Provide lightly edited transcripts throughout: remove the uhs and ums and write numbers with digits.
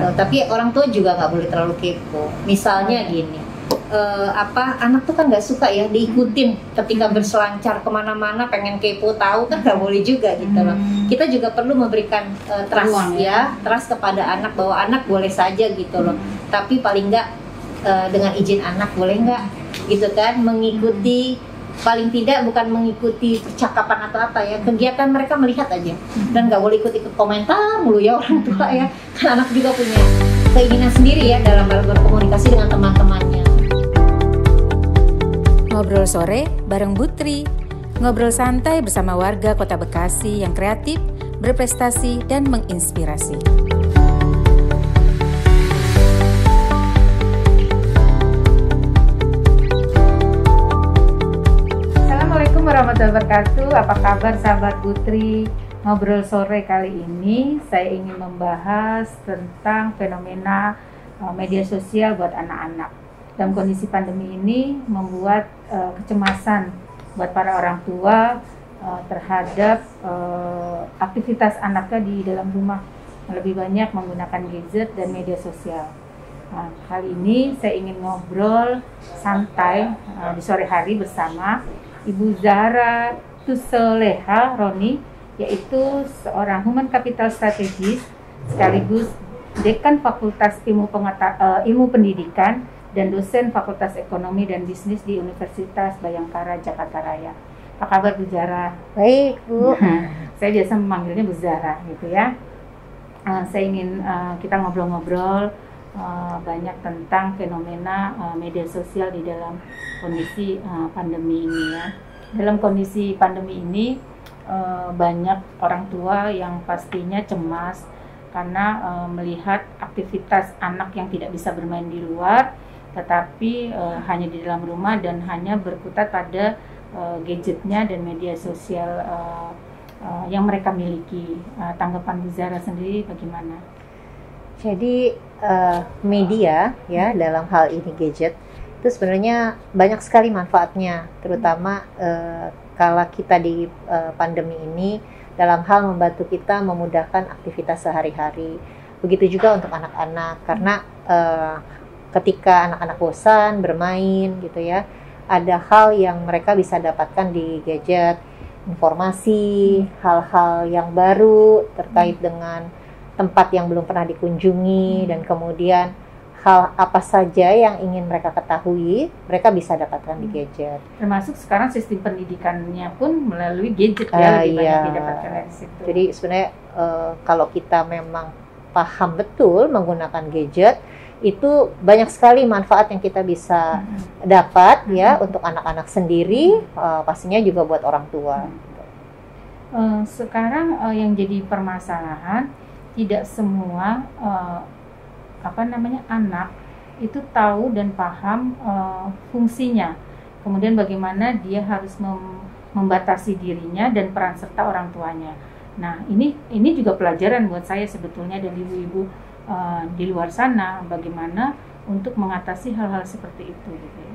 gitu. Tapi orang tua juga nggak boleh terlalu kepo. Misalnya gini, anak tuh kan nggak suka ya diikutin ketika berselancar kemana-mana, pengen kepo tahu kan nggak boleh juga gitu loh. Kita juga perlu memberikan trust trust kepada anak bahwa anak boleh saja gitu loh. Tapi paling nggak dengan izin anak boleh nggak gitu kan mengikuti, paling tidak bukan mengikuti percakapan atau apa ya, kegiatan mereka melihat aja dan nggak boleh ikut-ikut komentar mulu ya orang tua ya, kan anak juga punya keinginan sendiri ya dalam berkomunikasi dengan teman-temannya. Ngobrol sore bareng Butri, ngobrol santai bersama warga Kota Bekasi yang kreatif, berprestasi dan menginspirasi. Warahmatullahi wabarakatuh. Apa kabar sahabat Putri? Ngobrol sore kali ini saya ingin membahas tentang fenomena media sosial buat anak-anak. Dalam kondisi pandemi ini membuat kecemasan buat para orang tua terhadap aktivitas anaknya di dalam rumah, lebih banyak menggunakan gadget dan media sosial. Nah, kali ini saya ingin ngobrol santai di sore hari bersama Ibu Zahra Tussoleha Roni, yaitu seorang Human Capital Strategist sekaligus Dekan Fakultas Ilmu Pendidikan dan dosen Fakultas Ekonomi dan Bisnis di Universitas Bhayangkara Jakarta Raya. Apa kabar Bu Zahra? Baik Bu. Saya biasa memanggilnya Bu Zahra gitu ya. Saya ingin kita ngobrol-ngobrol banyak tentang fenomena media sosial di dalam kondisi pandemi ini ya. Dalam kondisi pandemi ini banyak orang tua yang pastinya cemas karena melihat aktivitas anak yang tidak bisa bermain di luar, tetapi hanya di dalam rumah dan hanya berkutat pada gadgetnya dan media sosial yang mereka miliki. Tanggapan Bu Zahra sendiri bagaimana? Jadi media ya dalam hal ini gadget itu sebenarnya banyak sekali manfaatnya, terutama kalau kita di pandemi ini dalam hal membantu kita memudahkan aktivitas sehari-hari. Begitu juga untuk anak-anak, karena ketika anak-anak bosan bermain gitu ya, ada hal yang mereka bisa dapatkan di gadget, informasi, hal-hal yang baru terkait dengan tempat yang belum pernah dikunjungi, dan kemudian hal apa saja yang ingin mereka ketahui, mereka bisa dapatkan di gadget. Termasuk sekarang sistem pendidikannya pun melalui gadget ya, lebih banyak didapatkan dari situ. Jadi sebenarnya kalau kita memang paham betul menggunakan gadget, itu banyak sekali manfaat yang kita bisa dapat ya untuk anak-anak sendiri, pastinya juga buat orang tua. Sekarang yang jadi permasalahan, tidak semua anak itu tahu dan paham fungsinya. Kemudian bagaimana dia harus membatasi dirinya dan peran serta orang tuanya. Nah, ini juga pelajaran buat saya sebetulnya dan ibu-ibu di luar sana, bagaimana untuk mengatasi hal-hal seperti itu gitu ya.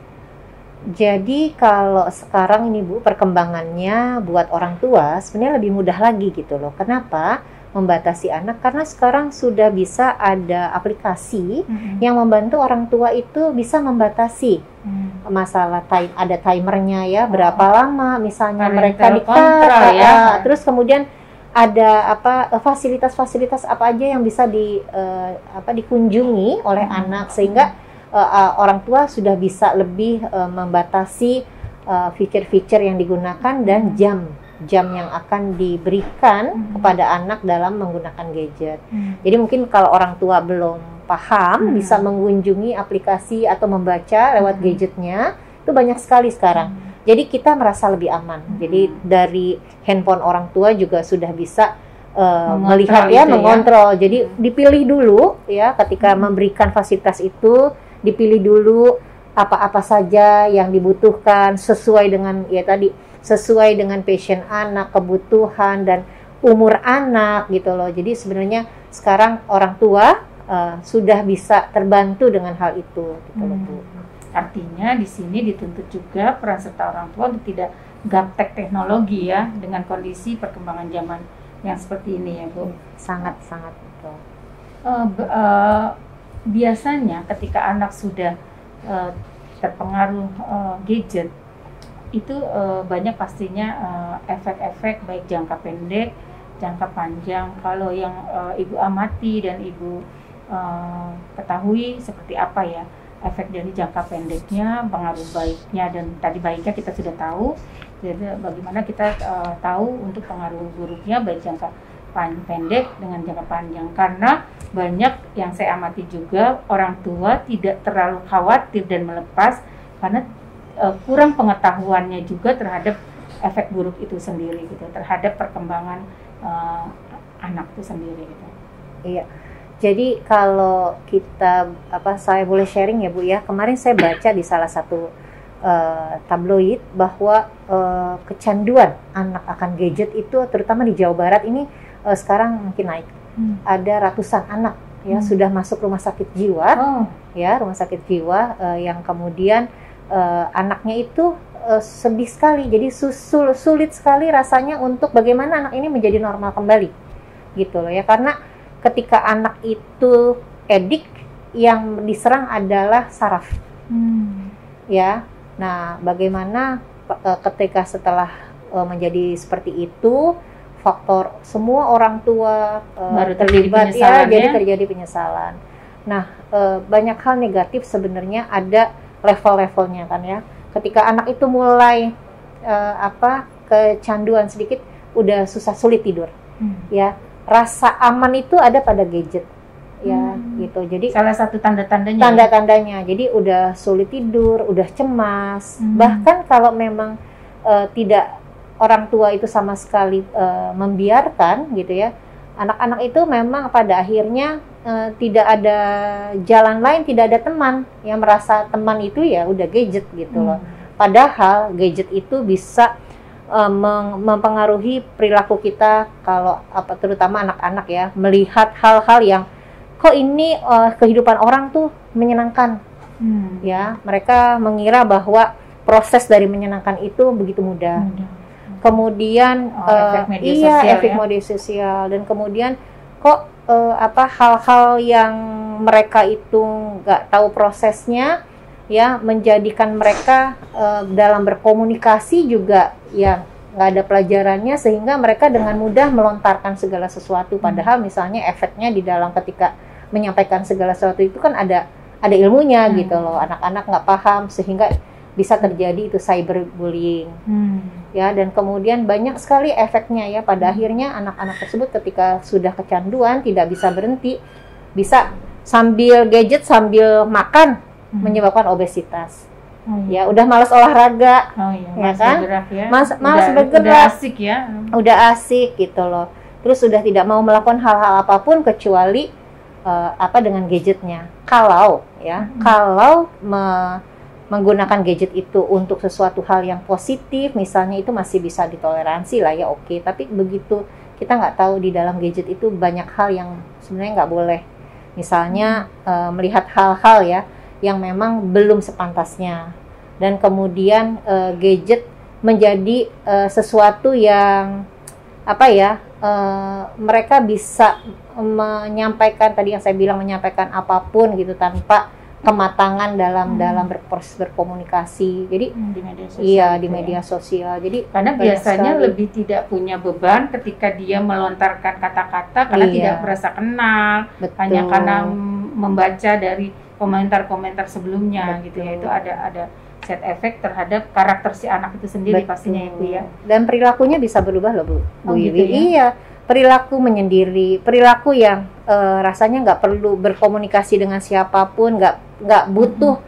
Jadi kalau sekarang ini Bu, perkembangannya buat orang tua sebenarnya lebih mudah lagi gitu loh. Kenapa? Membatasi anak, karena sekarang sudah bisa ada aplikasi yang membantu orang tua itu bisa membatasi masalah ada timernya ya, berapa lama misalnya mereka ya. Terus kemudian ada fasilitas-fasilitas apa aja yang bisa dikunjungi oleh anak, sehingga orang tua sudah bisa lebih membatasi fitur-fitur yang digunakan dan jam yang akan diberikan kepada anak dalam menggunakan gadget. Jadi mungkin kalau orang tua belum paham, bisa mengunjungi aplikasi atau membaca lewat gadgetnya, itu banyak sekali sekarang. Jadi kita merasa lebih aman. Jadi dari handphone orang tua juga sudah bisa melihat ya, mengontrol. Jadi dipilih dulu ya, ketika memberikan fasilitas itu, dipilih dulu apa-apa saja yang dibutuhkan sesuai dengan sesuai dengan passion anak, kebutuhan dan umur anak gitu loh. Jadi sebenarnya sekarang orang tua sudah bisa terbantu dengan hal itu gitu loh Bu. Artinya di sini dituntut juga peran serta orang tua untuk tidak gaptek teknologi ya, dengan kondisi perkembangan zaman yang seperti ini ya Bu. Sangat-sangat betul. Biasanya ketika anak sudah terpengaruh gadget itu banyak pastinya efek-efek baik jangka pendek, jangka panjang. Kalau yang ibu amati dan ibu ketahui seperti apa ya efek dari jangka pendeknya, pengaruh baiknya, dan tadi baiknya kita sudah tahu. Jadi bagaimana kita tahu untuk pengaruh buruknya baik jangka pendek dengan jangka panjang, karena banyak yang saya amati juga orang tua tidak terlalu khawatir dan melepas karena kurang pengetahuannya juga terhadap efek buruk itu sendiri gitu, terhadap perkembangan anak itu sendiri gitu. Iya. Jadi kalau kita saya boleh sharing ya Bu ya. Kemarin saya baca di salah satu tabloid bahwa kecanduan anak akan gadget itu terutama di Jawa Barat ini sekarang mungkin naik. Ada ratusan anak ya sudah masuk rumah sakit jiwa. Ya, rumah sakit jiwa yang kemudian anaknya itu sedih sekali. Jadi sulit sekali rasanya untuk bagaimana anak ini menjadi normal kembali. Gitu loh ya, karena ketika anak itu edik, yang diserang adalah saraf. Ya. Nah, bagaimana ketika setelah menjadi seperti itu, faktor semua orang tua terlibat ya, jadi terjadi penyesalan. Nah, banyak hal negatif sebenarnya ada level-levelnya kan ya. Ketika anak itu mulai kecanduan sedikit, udah sulit tidur. Ya, rasa aman itu ada pada gadget. Ya, gitu. Jadi salah satu tanda-tandanya. Tanda-tandanya. Jadi udah sulit tidur, udah cemas. Bahkan kalau memang tidak orang tua itu sama sekali membiarkan gitu ya, anak-anak itu memang pada akhirnya tidak ada jalan lain, tidak ada teman, yang merasa teman itu ya udah gadget gitu loh. Padahal gadget itu bisa mempengaruhi perilaku kita, kalau terutama anak-anak ya, melihat hal-hal yang kok ini kehidupan orang tuh menyenangkan. Ya, mereka mengira bahwa proses dari menyenangkan itu begitu mudah. Kemudian efek media sosial, dan kemudian kok hal-hal yang mereka itu nggak tahu prosesnya ya, menjadikan mereka dalam berkomunikasi juga ya nggak ada pelajarannya, sehingga mereka dengan mudah melontarkan segala sesuatu. Padahal misalnya efeknya di dalam ketika menyampaikan segala sesuatu itu kan ada ilmunya gitu loh. Anak-anak nggak paham sehingga bisa terjadi itu cyberbullying. Ya, dan kemudian banyak sekali efeknya ya. Pada akhirnya anak-anak tersebut ketika sudah kecanduan tidak bisa berhenti, bisa sambil gadget sambil makan, menyebabkan obesitas. Ya, udah malas olahraga. Ya kan? Malas bergerak. Udah asik ya. Udah asik gitu loh. Terus sudah tidak mau melakukan hal-hal apapun kecuali dengan gadgetnya. Kalau menggunakan gadget itu untuk sesuatu hal yang positif, misalnya, itu masih bisa ditoleransi lah ya, oke. Tapi begitu kita nggak tahu di dalam gadget itu banyak hal yang sebenarnya nggak boleh. Misalnya melihat hal-hal ya yang memang belum sepantasnya, dan kemudian gadget menjadi sesuatu yang mereka bisa menyampaikan, tadi yang saya bilang, menyampaikan apapun gitu tanpa kematangan dalam berkomunikasi. Jadi di media sosial. Iya, di media sosial. Jadi karena biasanya lebih tidak punya beban ketika dia melontarkan kata-kata karena tidak merasa kenal. Betul. Hanya karena membaca dari komentar-komentar sebelumnya. Betul. Gitu ya. Itu ada set efek terhadap karakter si anak itu sendiri. Betul. Pastinya itu ya. Dan perilakunya bisa berubah loh Bu. Gitu ya? Iya. Perilaku menyendiri, perilaku yang rasanya nggak perlu berkomunikasi dengan siapapun, nggak butuh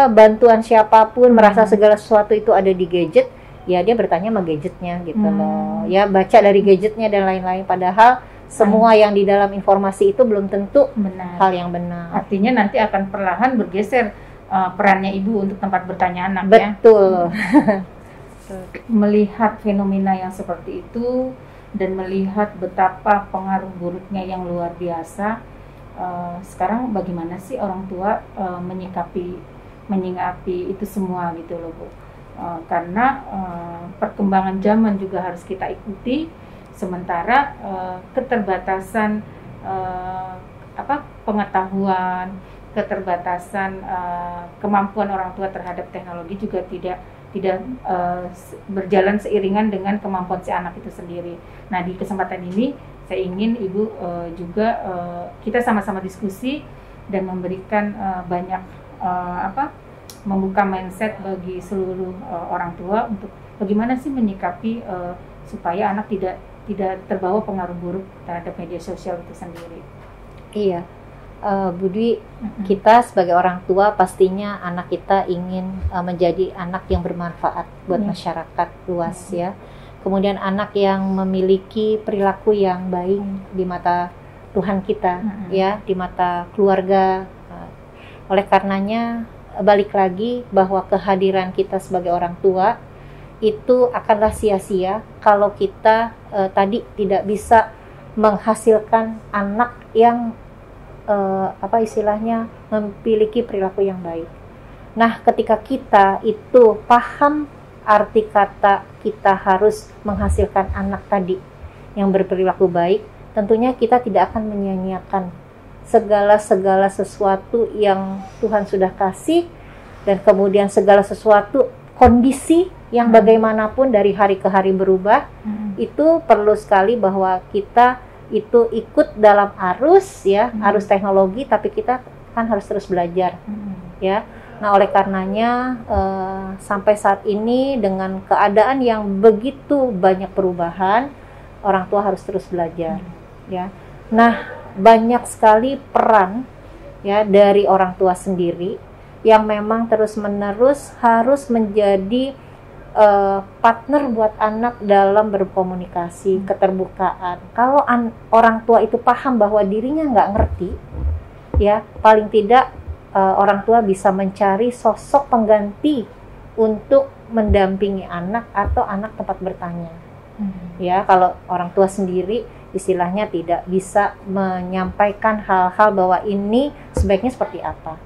bantuan siapapun, merasa segala sesuatu itu ada di gadget, ya dia bertanya sama gadgetnya gitu loh, ya baca dari gadgetnya dan lain-lain. Padahal semua yang di dalam informasi itu belum tentu hal yang benar. Artinya nanti akan perlahan bergeser perannya ibu untuk tempat bertanya anak. Betul. Ya. Melihat fenomena yang seperti itu dan melihat betapa pengaruh buruknya yang luar biasa, sekarang bagaimana sih orang tua menyikapi itu semua gitu loh Bu? Karena perkembangan zaman juga harus kita ikuti, sementara keterbatasan pengetahuan, keterbatasan kemampuan orang tua terhadap teknologi juga tidak berjalan seiringan dengan kemampuan si anak itu sendiri. Nah, di kesempatan ini saya ingin Ibu juga kita sama-sama diskusi dan memberikan banyak membuka mindset bagi seluruh orang tua untuk bagaimana sih menyikapi supaya anak tidak terbawa pengaruh buruk terhadap media sosial itu sendiri. Iya. Bu Dwi, kita sebagai orang tua pastinya anak kita ingin menjadi anak yang bermanfaat buat masyarakat luas ya. Kemudian anak yang memiliki perilaku yang baik di mata Tuhan kita ya, di mata keluarga. Oleh karenanya balik lagi bahwa kehadiran kita sebagai orang tua itu akanlah sia-sia kalau kita tadi tidak bisa menghasilkan anak yang istilahnya memiliki perilaku yang baik. Nah, ketika kita itu paham arti kata kita harus menghasilkan anak tadi yang berperilaku baik, tentunya kita tidak akan menyia-nyiakan segala sesuatu yang Tuhan sudah kasih, dan kemudian segala sesuatu kondisi yang bagaimanapun dari hari ke hari berubah. Itu perlu sekali bahwa kita itu ikut dalam arus ya, arus teknologi, tapi kita kan harus terus belajar ya. Nah, oleh karenanya sampai saat ini dengan keadaan yang begitu banyak perubahan, orang tua harus terus belajar ya. Nah, banyak sekali peran ya dari orang tua sendiri yang memang terus-menerus harus menjadi partner buat anak dalam berkomunikasi, keterbukaan. Kalau orang tua itu paham bahwa dirinya nggak ngerti, ya paling tidak orang tua bisa mencari sosok pengganti untuk mendampingi anak atau anak tempat bertanya. Ya, kalau orang tua sendiri istilahnya tidak bisa menyampaikan hal-hal bahwa ini sebaiknya seperti apa.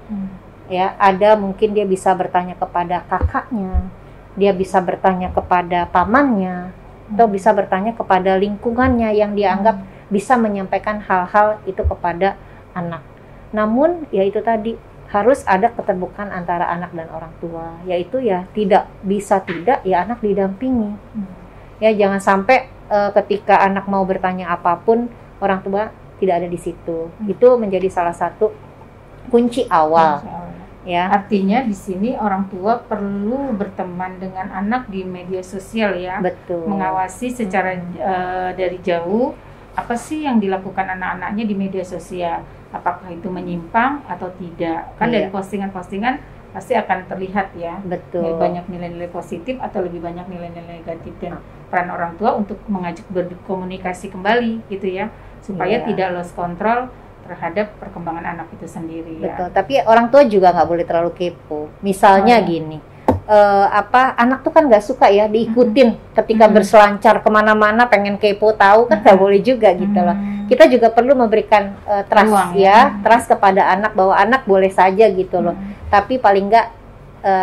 Ya, ada mungkin dia bisa bertanya kepada kakaknya, dia bisa bertanya kepada pamannya, atau bisa bertanya kepada lingkungannya yang dianggap bisa menyampaikan hal-hal itu kepada anak. Namun, ya itu tadi, harus ada keterbukaan antara anak dan orang tua, yaitu ya tidak bisa tidak, ya anak didampingi. Ya, jangan sampai ketika anak mau bertanya apapun, orang tua tidak ada di situ. Itu menjadi salah satu kunci awal. Ya. Artinya di sini orang tua perlu berteman dengan anak di media sosial ya. Betul. Mengawasi secara dari jauh apa sih yang dilakukan anak-anaknya di media sosial. Apakah itu menyimpang atau tidak. Kan dari postingan-postingan pasti akan terlihat ya. Betul. Banyak nilai-nilai positif atau lebih banyak nilai-nilai negatif, dan peran orang tua untuk mengajak berkomunikasi kembali gitu ya. Supaya tidak lost control terhadap perkembangan anak itu sendiri. Betul. Tapi orang tua juga nggak boleh terlalu kepo. Misalnya gini, anak tuh kan nggak suka ya diikutin ketika berselancar kemana-mana, pengen kepo tahu kan nggak boleh juga gitu loh. Kita juga perlu memberikan trust trust kepada anak bahwa anak boleh saja gitu loh. Tapi paling nggak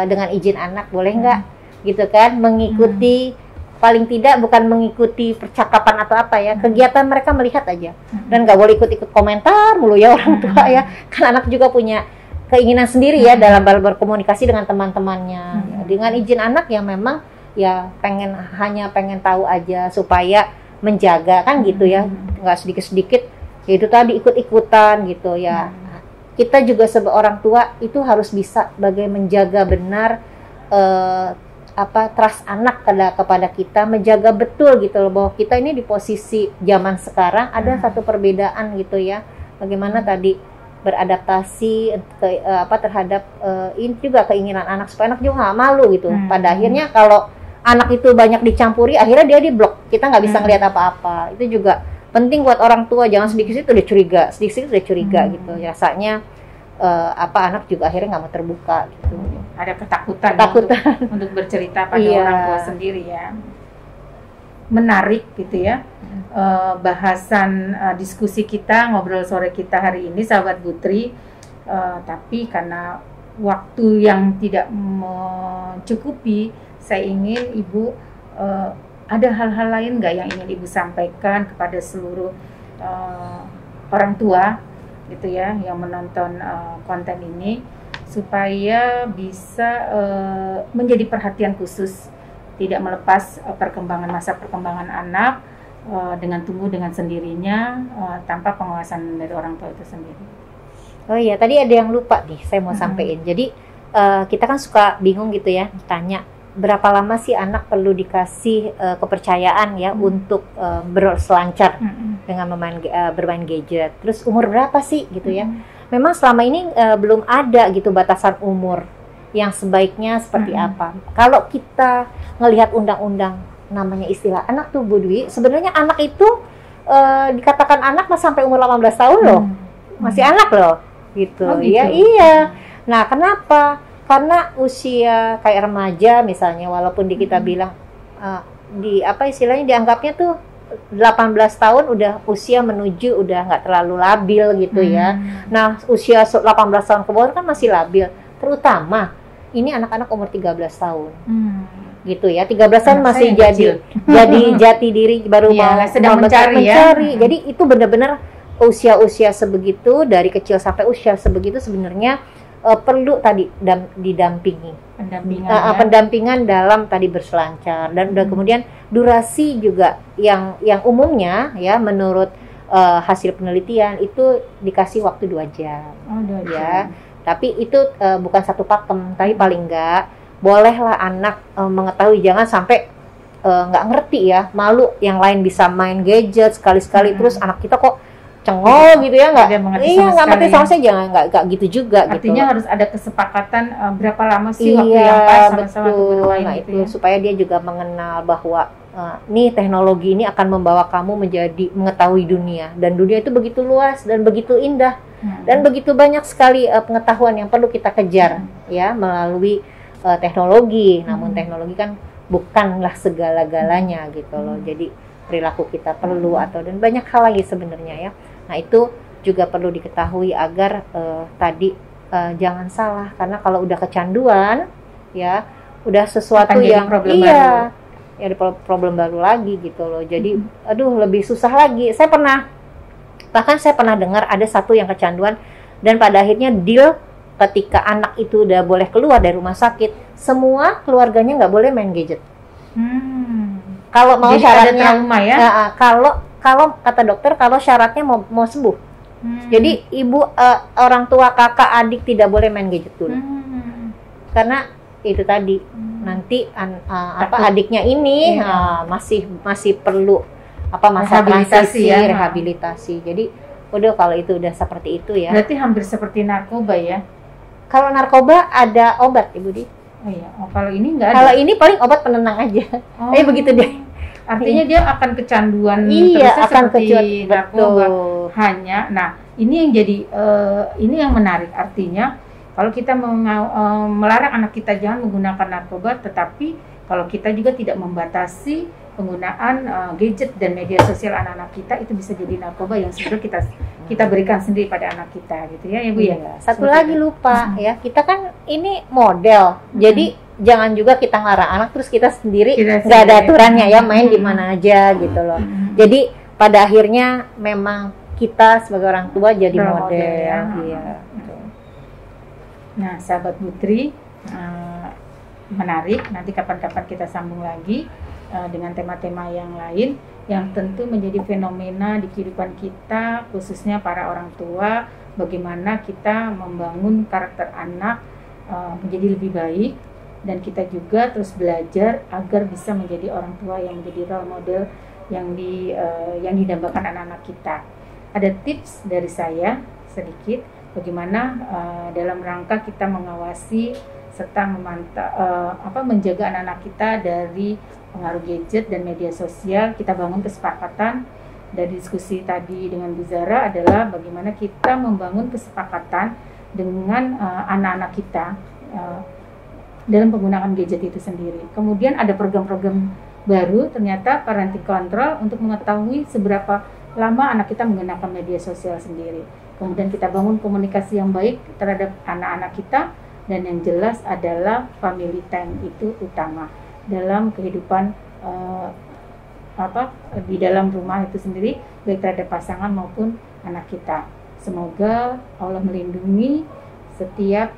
dengan izin anak boleh nggak gitu kan mengikuti. Paling tidak bukan mengikuti percakapan atau apa ya, kegiatan mereka melihat aja, dan nggak boleh ikut-ikut komentar mulu ya orang tua ya, kan anak juga punya keinginan sendiri ya dalam berkomunikasi dengan teman-temannya. Ya, dengan izin anak yang memang ya hanya pengen tahu aja supaya menjaga kan gitu ya, nggak sedikit-sedikit ya itu tadi ikut-ikutan gitu ya. Kita juga sebagai orang tua itu harus bisa bagaimana menjaga benar trust anak kepada kita, menjaga betul gitu loh bahwa kita ini di posisi zaman sekarang ada satu perbedaan gitu ya, bagaimana tadi beradaptasi terhadap ini juga keinginan anak supaya anak juga nggak malu gitu. Pada akhirnya kalau anak itu banyak dicampuri, akhirnya dia diblok, kita nggak bisa ngelihat apa-apa. Itu juga penting buat orang tua, jangan sedikit-sedikit udah curiga gitu. Rasanya anak juga akhirnya nggak mau terbuka gitu. Ada ketakutan. Untuk bercerita pada orang tua sendiri ya. Menarik gitu ya. Bahasan diskusi kita, ngobrol sore kita hari ini sahabat Putri, tapi karena waktu yang tidak mencukupi, saya ingin Ibu ada hal-hal lain nggak yang ingin Ibu sampaikan kepada seluruh orang tua gitu ya yang menonton konten ini supaya bisa menjadi perhatian khusus, tidak melepas masa perkembangan anak dengan tumbuh dengan sendirinya tanpa pengawasan dari orang tua itu sendiri. Oh iya, tadi ada yang lupa nih, saya mau sampaikan. Jadi kita kan suka bingung gitu ya, tanya berapa lama sih anak perlu dikasih kepercayaan ya untuk berselancar dengan bermain gadget. Terus umur berapa sih gitu ya? Memang selama ini belum ada gitu batasan umur yang sebaiknya seperti apa. Kalau kita ngelihat undang-undang namanya istilah anak tuh Bu Dwi, sebenarnya anak itu dikatakan anak sampai umur 18 tahun loh. Masih anak loh gitu. Oh, gitu. Ya iya. Nah, kenapa? Karena usia kayak remaja misalnya, walaupun kita bilang di apa istilahnya dianggapnya tuh 18 tahun udah usia menuju udah nggak terlalu labil gitu ya. Nah, usia 18 tahun ke bawah kan masih labil. Terutama ini anak-anak umur 13 tahun. Gitu ya. 13 tahun masih jadi jati diri, baru sedang mencari ya. Jadi itu benar-benar usia-usia sebegitu, dari kecil sampai usia sebegitu sebenarnya perlu tadi didampingi, pendampingan dalam tadi berselancar, dan udah kemudian durasi juga yang umumnya ya menurut hasil penelitian itu dikasih waktu 2 jam. Ya. Tapi itu bukan satu pakem, tapi paling enggak bolehlah anak mengetahui, jangan sampai nggak ngerti ya, malu yang lain bisa main gadget sekali-sekali terus anak kita kok cengol gitu ya, nggak ngerti sama saya, jangan nggak gitu juga. Artinya gitu. Harus ada kesepakatan berapa lama sih waktu yang pas sama-sama untuk bermain gitu ya. Supaya dia juga mengenal bahwa nih teknologi ini akan membawa kamu menjadi mengetahui dunia, dan dunia itu begitu luas dan begitu indah dan begitu banyak sekali pengetahuan yang perlu kita kejar ya melalui teknologi. Namun teknologi kan bukanlah segala-galanya gitu loh. Jadi perilaku kita perlu dan banyak hal lagi sebenarnya ya. Nah, itu juga perlu diketahui agar jangan salah, karena kalau udah kecanduan ya udah sesuatu yang baru. Ya ada problem baru lagi gitu loh. Jadi lebih susah lagi. Saya pernah dengar ada satu yang kecanduan dan pada akhirnya deal ketika anak itu udah boleh keluar dari rumah sakit, semua keluarganya nggak boleh main gadget. Kalau mau jadi syaratnya ada trauma ya. Kalau kata dokter, kalau syaratnya mau sembuh. Jadi ibu, orang tua, kakak, adik tidak boleh main gadget dulu. Karena itu tadi nanti adiknya ini masih perlu masa transisi, rehabilitasi. Jadi kalau itu udah seperti itu ya. Berarti hampir seperti narkoba ya. Kalau narkoba ada obat, Ibu Di. Oh iya. Kalau ini nggak ada. Kalau ini paling obat penenang aja. Begitu deh. Artinya dia akan kecanduan akan seperti narkoba. Nah, ini yang jadi ini yang menarik. Artinya kalau kita melarang anak kita jangan menggunakan narkoba, tetapi kalau kita juga tidak membatasi penggunaan gadget dan media sosial anak-anak kita, itu bisa jadi narkoba yang sebenarnya kita berikan sendiri pada anak kita gitu ya, Bu ya. Satu lagi lupa ya, kita kan ini model. Jadi jangan juga kita ngelarang anak terus kita sendiri nggak ada aturannya ya, main di mana aja gitu loh. Jadi pada akhirnya memang kita sebagai orang tua jadi model ya. Iya. Nah, sahabat Putri, menarik. Nanti kapan-kapan kita sambung lagi dengan tema-tema yang lain yang tentu menjadi fenomena di kehidupan kita, khususnya para orang tua. Bagaimana kita membangun karakter anak menjadi lebih baik, dan kita juga terus belajar agar bisa menjadi orang tua yang menjadi role model yang didambakan anak-anak kita. Ada tips dari saya sedikit bagaimana dalam rangka kita mengawasi serta menjaga anak-anak kita dari pengaruh gadget dan media sosial. Kita bangun kesepakatan dari diskusi tadi dengan Bu Zara adalah bagaimana kita membangun kesepakatan dengan anak-anak kita dalam penggunaan gadget itu sendiri. Kemudian ada program-program baru, ternyata parenting control, untuk mengetahui seberapa lama anak kita menggunakan media sosial sendiri. Kemudian kita bangun komunikasi yang baik terhadap anak-anak kita, dan yang jelas adalah family time itu utama dalam kehidupan di dalam rumah itu sendiri, baik terhadap pasangan maupun anak kita. Semoga Allah melindungi setiap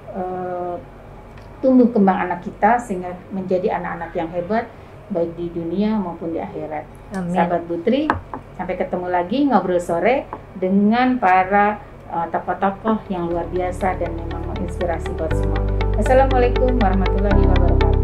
tumbuh kembang anak kita sehingga menjadi anak-anak yang hebat baik di dunia maupun di akhirat. Amin. Sahabat Putri, sampai ketemu lagi ngobrol sore dengan para tokoh-tokoh yang luar biasa dan memang menginspirasi buat semua. Assalamualaikum warahmatullahi wabarakatuh.